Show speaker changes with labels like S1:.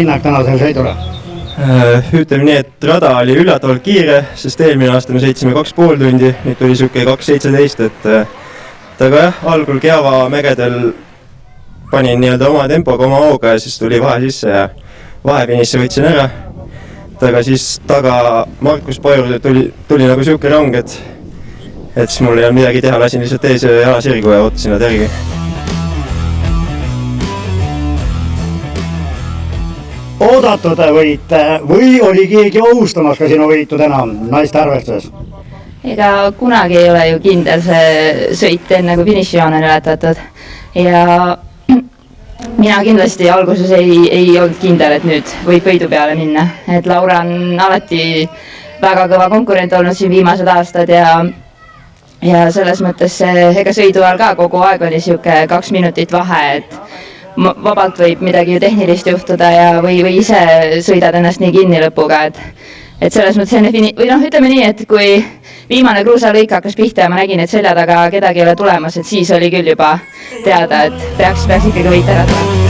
S1: hinnang tänasel sõidule?
S2: Ütleme nii, et rada oli üllatavalt kiire, sest eelmine aasta me sõitsime 2,5 tundi, nüüd tuli siuke 2.17, et aga jah, algul Keava mägedel panin nii-öelda oma tempoga, oma hooga ja siis tuli vahe sisse ja vahefinisse võtsin ära. Aga siis taga Markus Pajurde tuli nagu siuke rong, et siis mul ei olnud midagi teha, lasin lihtsalt ees jala sirgu ja ootasin nad järgi.
S1: Oodatud võit või oli keegi ohustamas ka sinu võitu täna naiste arvestuses?
S3: Ega kunagi ei ole ju kindel see sõit enne kui finišijoon on ületatud ja mina kindlasti alguses ei olnud kindel, et nüüd võib võidu peale minna. Et Laura on alati väga kõva konkurent olnud siin viimased aastad ja selles mõttes ega sõidu ajal ka kogu aeg oli siuke 2 minutit vahe, et vabalt võib midagi ju tehnilist juhtuda ja või ise sõidad ennast nii kinni lõpuga, et selles mõttes enne või ütleme nii, et kui viimane kruusalõik hakkas pihta ja ma nägin, et selja taga kedagi ei ole tulemas, et siis oli küll juba teada, et peaks ikkagi võit ära tulema.